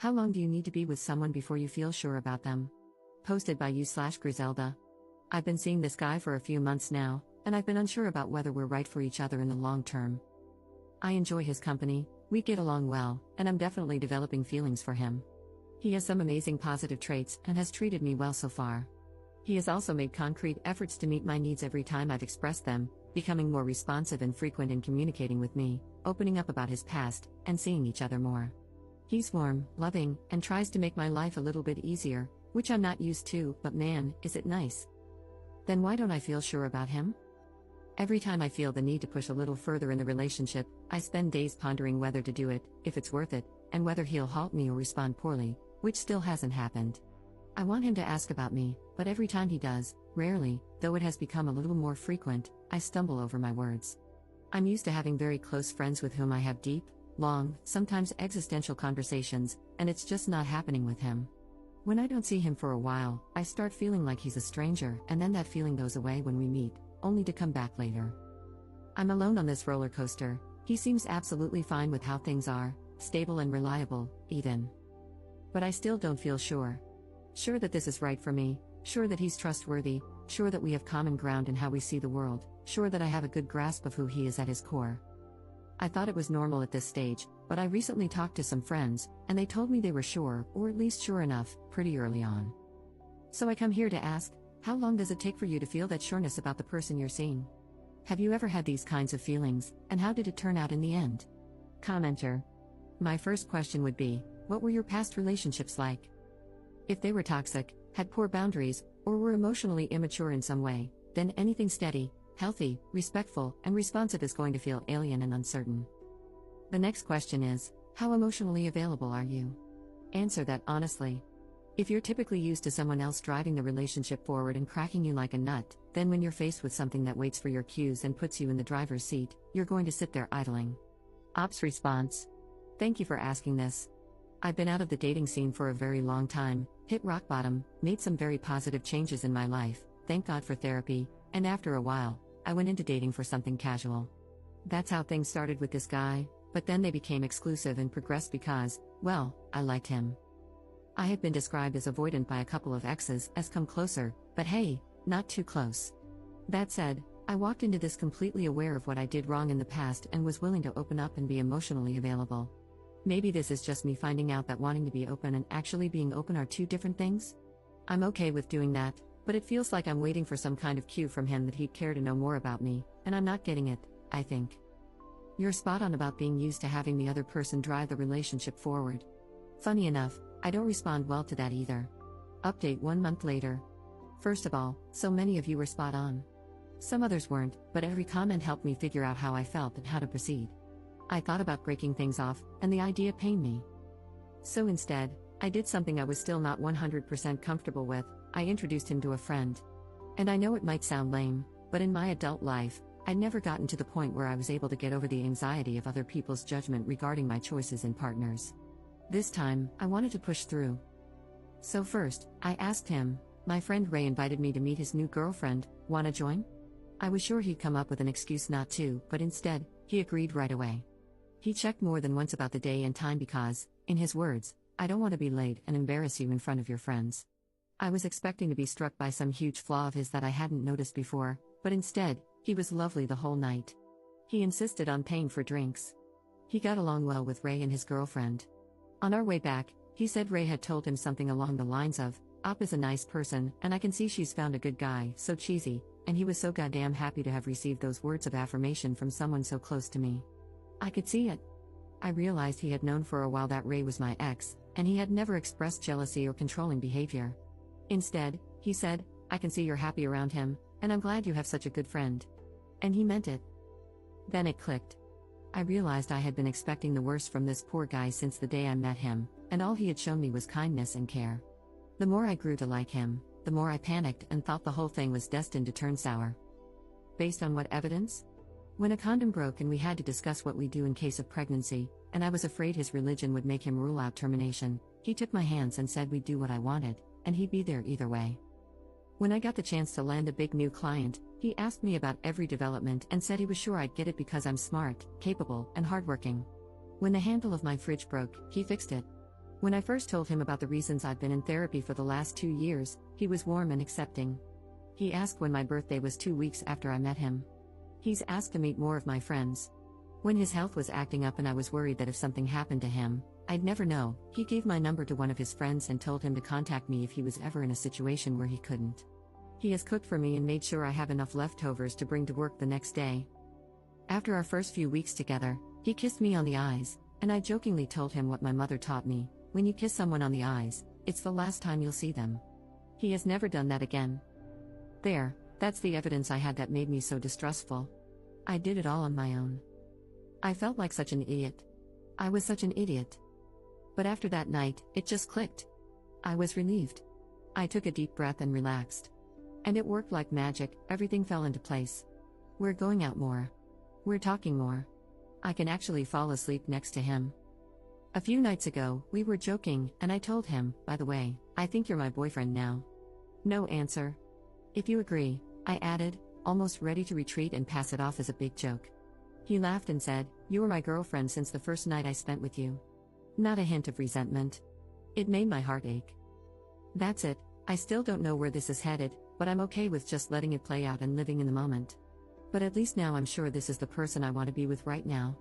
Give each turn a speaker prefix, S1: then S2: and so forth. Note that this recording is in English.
S1: How long do you need to be with someone before you feel sure about them? Posted by you/Griselda. I've been seeing this guy for a few months now, and I've been unsure about whether we're right for each other in the long term. I enjoy his company, we get along well, and I'm definitely developing feelings for him. He has some amazing positive traits and has treated me well so far. He has also made concrete efforts to meet my needs every time I've expressed them, becoming more responsive and frequent in communicating with me, opening up about his past, and seeing each other more. He's warm, loving, and tries to make my life a little bit easier, which I'm not used to, but man, is it nice. Then why don't I feel sure about him? Every time I feel the need to push a little further in the relationship, I spend days pondering whether to do it, if it's worth it, and whether he'll halt me or respond poorly, which still hasn't happened. I want him to ask about me, but every time he does, rarely, though it has become a little more frequent, I stumble over my words. I'm used to having very close friends with whom I have deep, long, sometimes existential conversations, and it's just not happening with him. When I don't see him for a while, I start feeling like he's a stranger, and then that feeling goes away when we meet, only to come back later. I'm alone on this roller coaster. He seems absolutely fine with how things are, stable and reliable, even. But I still don't feel sure. Sure that this is right for me, sure that he's trustworthy, sure that we have common ground in how we see the world, sure that I have a good grasp of who he is at his core. I thought it was normal at this stage, but I recently talked to some friends, and they told me they were sure, or at least sure enough, pretty early on. So I come here to ask, how long does it take for you to feel that sureness about the person you're seeing? Have you ever had these kinds of feelings, and how did it turn out in the end? Commenter. My first question would be, what were your past relationships like? If they were toxic, had poor boundaries, or were emotionally immature in some way, then anything steady, healthy, respectful, and responsive is going to feel alien and uncertain. The next question is, how emotionally available are you? Answer that honestly. If you're typically used to someone else driving the relationship forward and cracking you like a nut, then when you're faced with something that waits for your cues and puts you in the driver's seat, you're going to sit there idling. Ops response. Thank you for asking this. I've been out of the dating scene for a very long time, hit rock bottom, made some very positive changes in my life, thank God for therapy, and after a while, I went into dating for something casual. That's how things started with this guy, but then they became exclusive and progressed because, well, I liked him. I had been described as avoidant by a couple of exes as come closer, but hey, not too close. That said, I walked into this completely aware of what I did wrong in the past and was willing to open up and be emotionally available. Maybe this is just me finding out that wanting to be open and actually being open are two different things? I'm okay with doing that, but it feels like I'm waiting for some kind of cue from him that he'd care to know more about me, and I'm not getting it, I think. You're spot on about being used to having the other person drive the relationship forward. Funny enough, I don't respond well to that either. Update 1 month later. First of all, so many of you were spot on. Some others weren't, but every comment helped me figure out how I felt and how to proceed. I thought about breaking things off, and the idea pained me. So instead, I did something I was still not 100% comfortable with. I introduced him to a friend. And I know it might sound lame, but in my adult life, I'd never gotten to the point where I was able to get over the anxiety of other people's judgment regarding my choices in partners. This time, I wanted to push through. So first, I asked him, my friend Ray invited me to meet his new girlfriend, wanna join? I was sure he'd come up with an excuse not to, but instead, he agreed right away. He checked more than once about the day and time because, in his words, I don't want to be late and embarrass you in front of your friends. I was expecting to be struck by some huge flaw of his that I hadn't noticed before, but instead, he was lovely the whole night. He insisted on paying for drinks. He got along well with Ray and his girlfriend. On our way back, he said Ray had told him something along the lines of, Op is a nice person, and I can see she's found a good guy, so cheesy, and he was so goddamn happy to have received those words of affirmation from someone so close to me. I could see it. I realized he had known for a while that Ray was my ex, and he had never expressed jealousy or controlling behavior. Instead, he said, I can see you're happy around him, and I'm glad you have such a good friend. And he meant it. Then it clicked. I realized I had been expecting the worst from this poor guy since the day I met him, and all he had shown me was kindness and care. The more I grew to like him, the more I panicked and thought the whole thing was destined to turn sour. Based on what evidence? When a condom broke and we had to discuss what we do in case of pregnancy, and I was afraid his religion would make him rule out termination, he took my hands and said we'd do what I wanted, and he'd be there either way. When I got the chance to land a big new client, he asked me about every development and said he was sure I'd get it because I'm smart, capable, and hardworking. When the handle of my fridge broke, he fixed it. When I first told him about the reasons I've been in therapy for the last 2 years, he was warm and accepting. He asked when my birthday was 2 weeks after I met him. He's asked to meet more of my friends. When his health was acting up and I was worried that if something happened to him, I'd never know, he gave my number to one of his friends and told him to contact me if he was ever in a situation where he couldn't. He has cooked for me and made sure I have enough leftovers to bring to work the next day. After our first few weeks together, he kissed me on the eyes, and I jokingly told him what my mother taught me: when you kiss someone on the eyes, it's the last time you'll see them. He has never done that again. That's the evidence I had that made me so distrustful. I did it all on my own. I felt like such an idiot. I was such an idiot. But after that night, it just clicked. I was relieved. I took a deep breath and relaxed. And it worked like magic, everything fell into place. We're going out more. We're talking more. I can actually fall asleep next to him. A few nights ago, we were joking, and I told him, by the way, I think you're my boyfriend now. No answer. If you agree, I added, almost ready to retreat and pass it off as a big joke. He laughed and said, you were my girlfriend since the first night I spent with you. Not a hint of resentment. It made my heart ache. That's it, I still don't know where this is headed, but I'm okay with just letting it play out and living in the moment. But at least now I'm sure this is the person I want to be with right now.